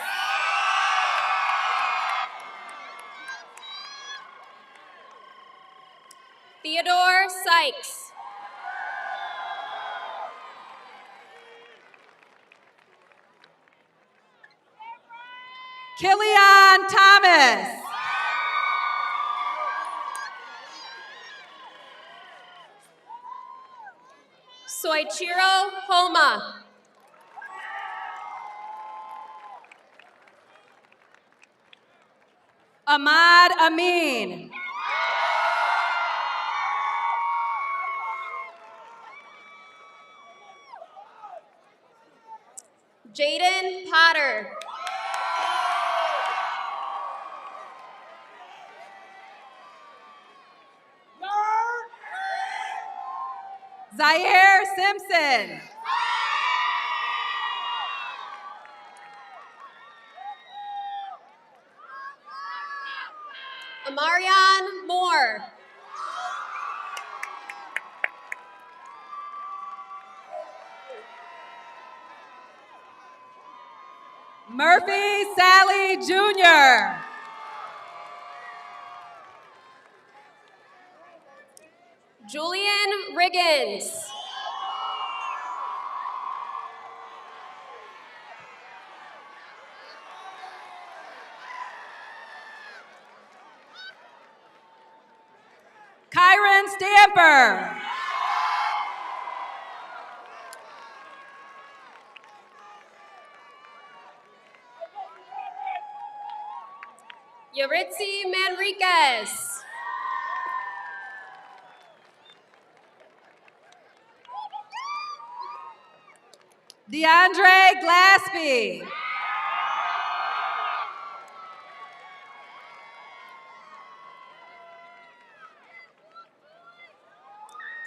Theodore Sykes. Killian Thomas. Soichiro Homa. Ahmad Amin. Jaden Potter. Zaire Simpson. Amarion Moore. Murphy Sally Jr. Julian Riggins. Kyron Stamper. Yaritzi Manriquez. DeAndre Glaspie.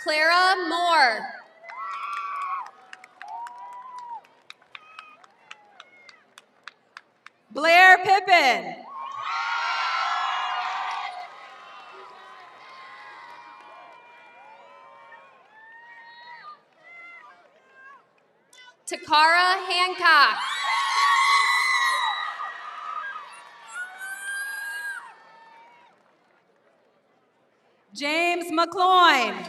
Clara Moore. Blair Pippin. Takara Hancock. James McCloin.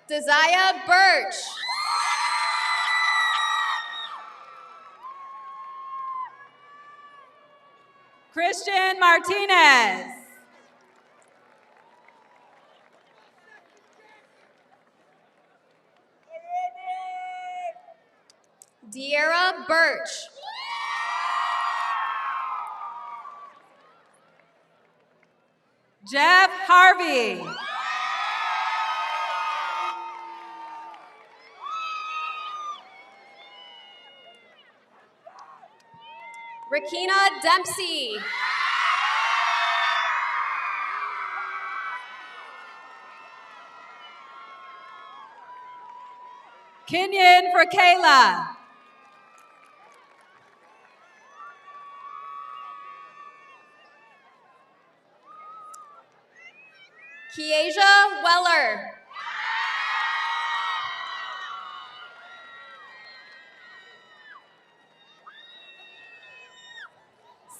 Desire Birch. Christian Martinez. De'Ara Birch. Jeff Harvey. Rakina Dempsey. Kenyon for Kayla. Kiesia Weller.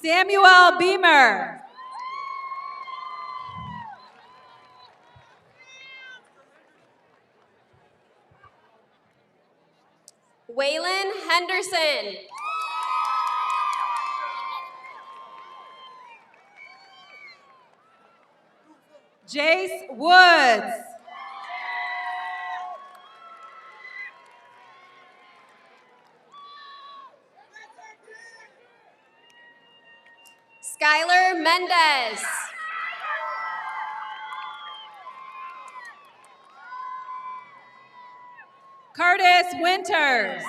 Samuel Beamer. Waylon Henderson. Jace Woods. Skylar Mendez. Curtis Winters.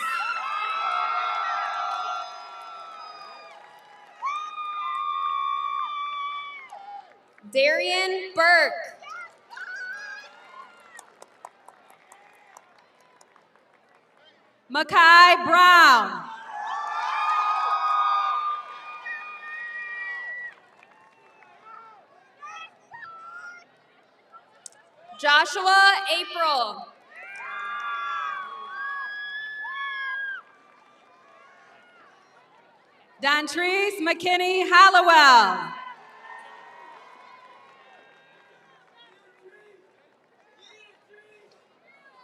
Darian Burke. Makai Brown. Joshua April. Dontrese McKinney Hallowell.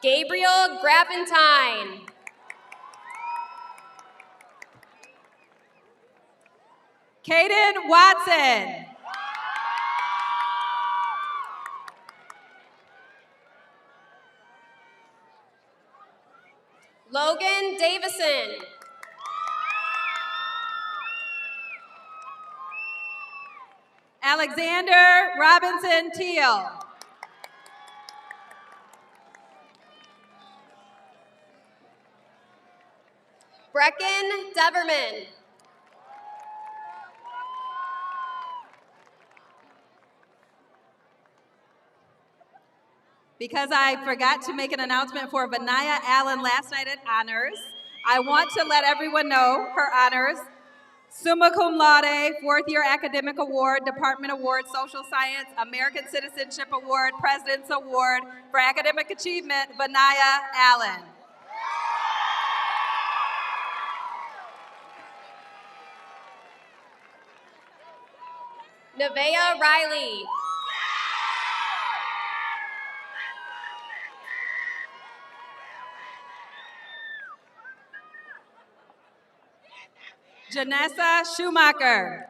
Gabriel Grappentine. Caden Watson. Logan Davison. Alexander Robinson Teal. Brecken Deverman. Because I forgot to make an announcement for Vanaya Allen last night at honors, I want to let everyone know her honors: summa cum laude, fourth year academic award, department award, social science, American Citizenship Award, President's Award for academic achievement, Vanaya Allen. Nevaeh Riley. Janessa Schumacher.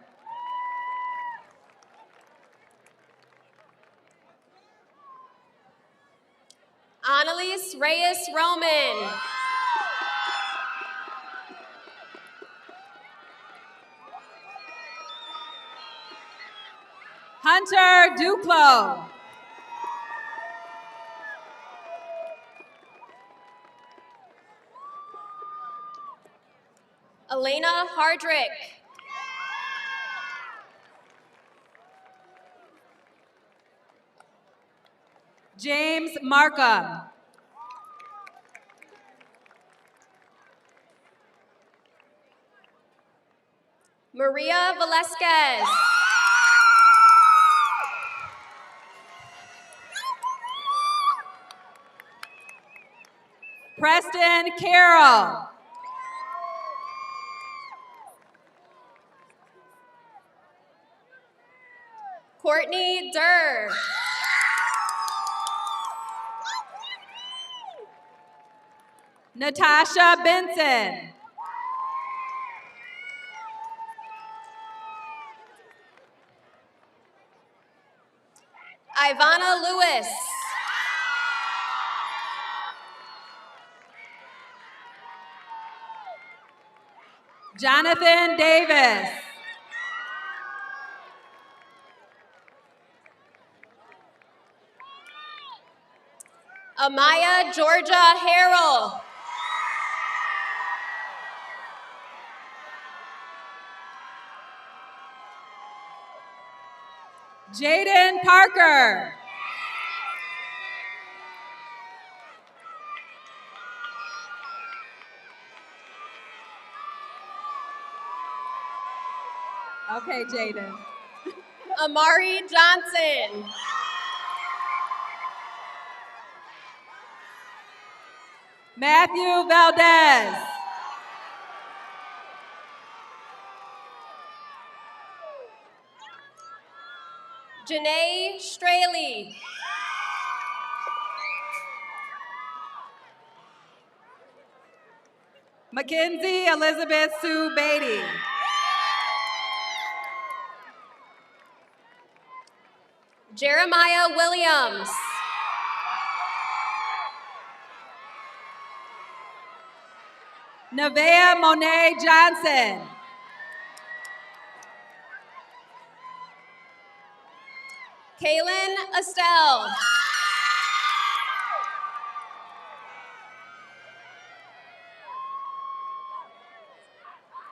Annalise Reyes Roman. Hunter Duclos. Elena Hardrick. James Markham. Maria Velasquez. Preston Carroll. Courtney Durr. Natasha Benson. Ivana Lewis. Jonathan Davis. Amaya Georgia Harrell. Jaden Parker. Okay, Jaden. Amari Johnson. Matthew Valdez. Janae Straley. Mackenzie Elizabeth Sue Beatty. Jeremiah Williams. Nevaeh Monet Johnson. Kaylin Estelle.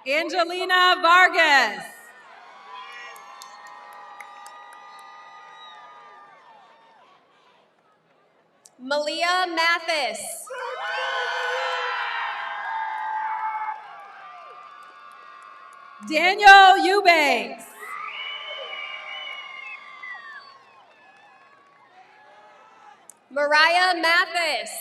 Angelina Vargas. Malia Mathis. Daniel Eubanks. Mariah Mathis.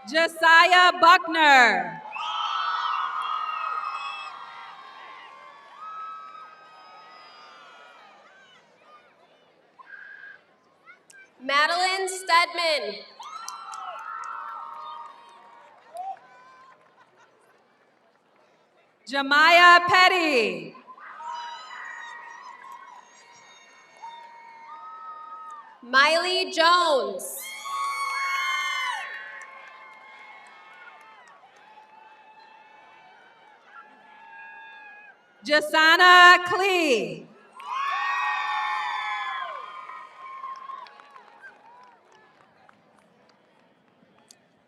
Josiah Buckner. Madeline Stedman. Jemiah Petty. Miley Jones. Jasana Klee.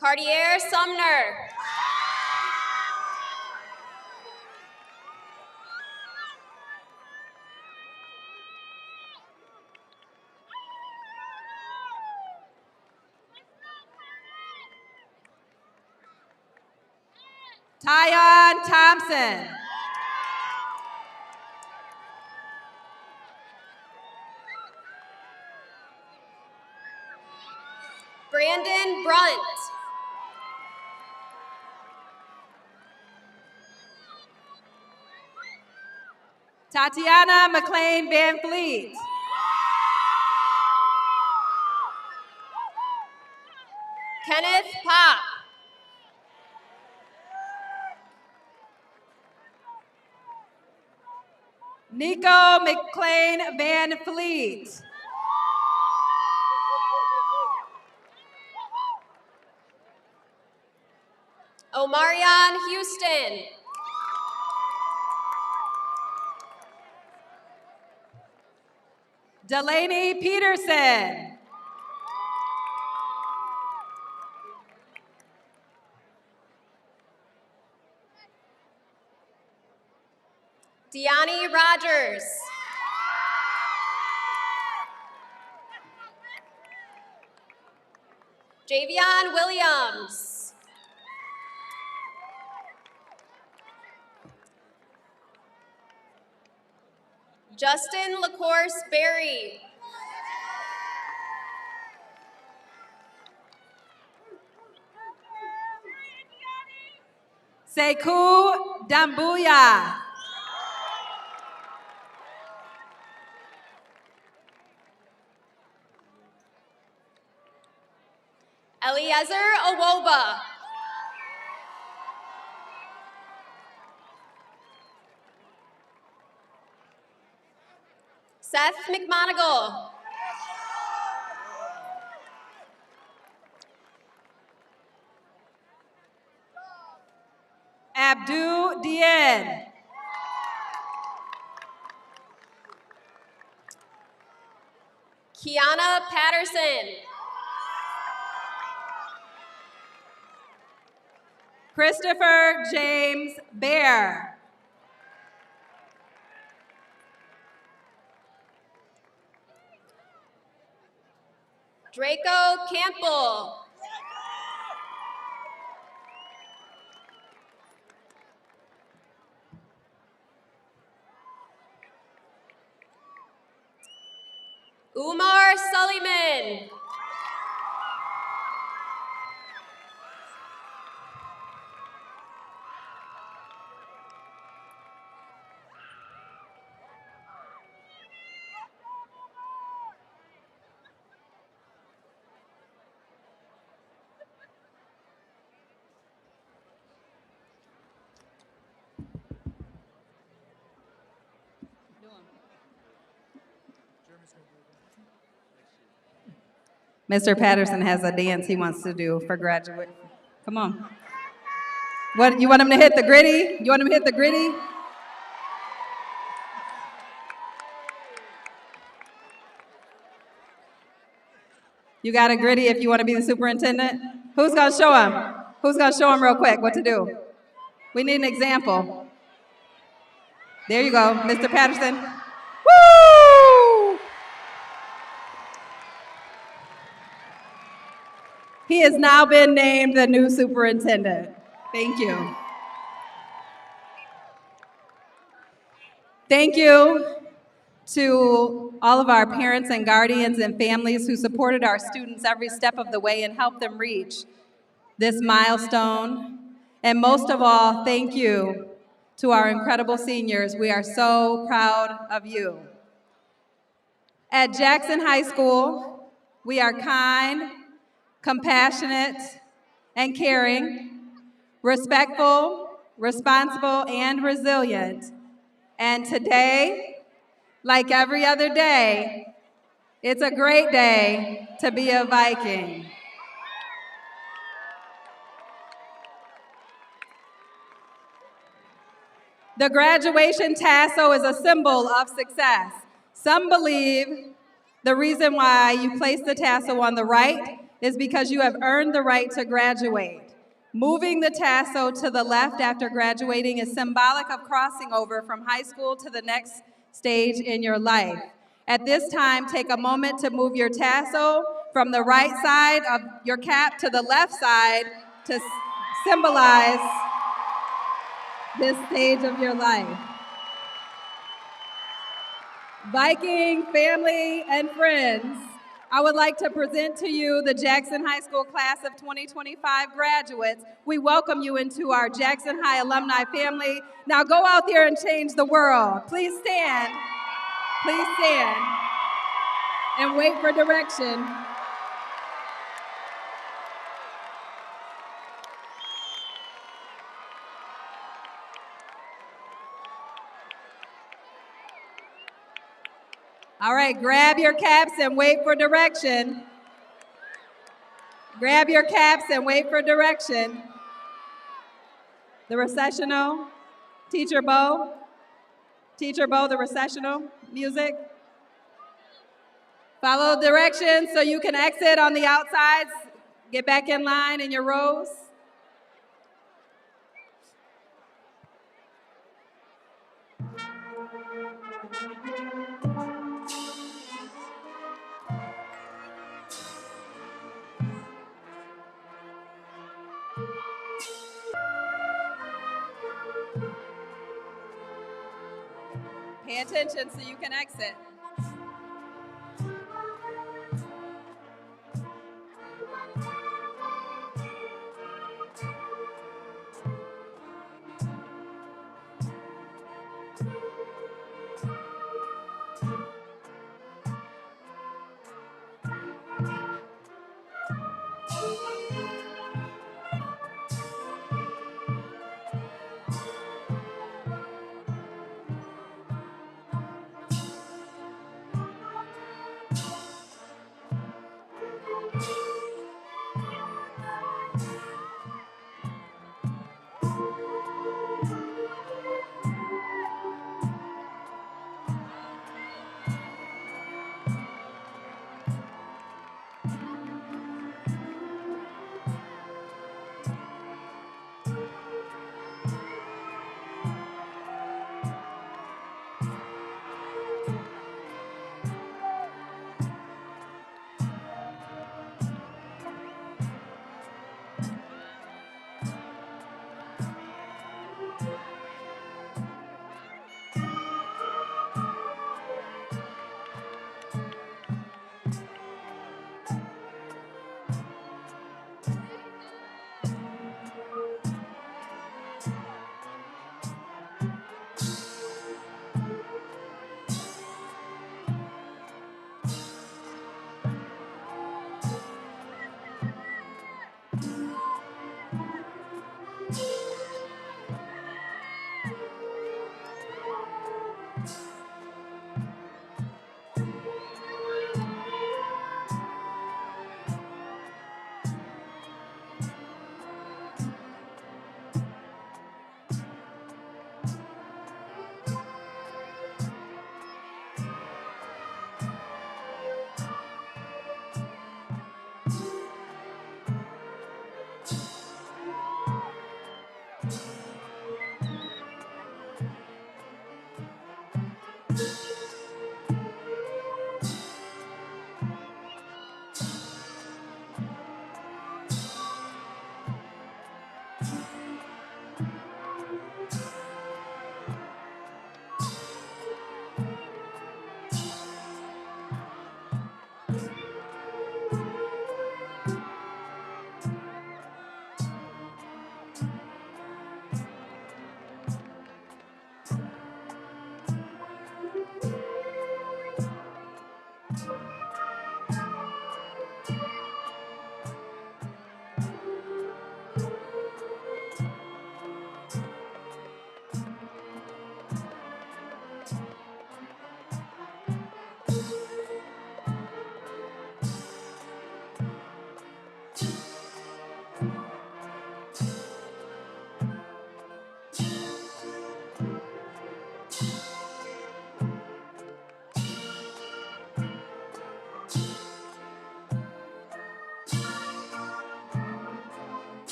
Cartier Sumner. Tyon Thompson. Brandon Brunt. Tatiana McLean Van Fleet. Kenneth Pop. Nico McLean Van Fleet. Omarion Houston. Delaney Peterson. Deani Rogers. Javion Williams. Justin LaCourse Berry. Sekou Dambuya. Eliezer Awoba. Seth McMonigal. Abdu Dien. Kiana Patterson. Christopher James Bear. Draco Campbell. Umar Sullivan. Mr. Patterson has a dance he wants to do for graduate. Come on. What, you want him to hit the gritty? You want him to hit the gritty? You got a gritty if you want to be the superintendent? Who's going to show him? Who's going to show him real quick what to do? We need an example. There you go, Mr. Patterson. Woo! He has now been named the new superintendent. Thank you. Thank you to all of our parents and guardians and families who supported our students every step of the way and helped them reach this milestone. And most of all, thank you to our incredible seniors. We are so proud of you. At Jackson High School, we are kind, compassionate, and caring, respectful, responsible, and resilient. And today, like every other day, it's a great day to be a Viking. The graduation tassel is a symbol of success. Some believe the reason why you place the tassel on the right is because you have earned the right to graduate. Moving the tassel to the left after graduating is symbolic of crossing over from high school to the next stage in your life. At this time, take a moment to move your tassel from the right side of your cap to the left side to symbolize this stage of your life. Viking family and friends, I would like to present to you the Jackson High School class of 2025 graduates. We welcome you into our Jackson High alumni family. Now go out there and change the world. Please stand and wait for direction. All right, grab your caps and wait for direction. Grab your caps and wait for direction. The recessional. Teacher Bo. Teacher Bo, the recessional music. Follow directions so you can exit on the outsides. Get back in line in your rows. Pay attention so you can exit.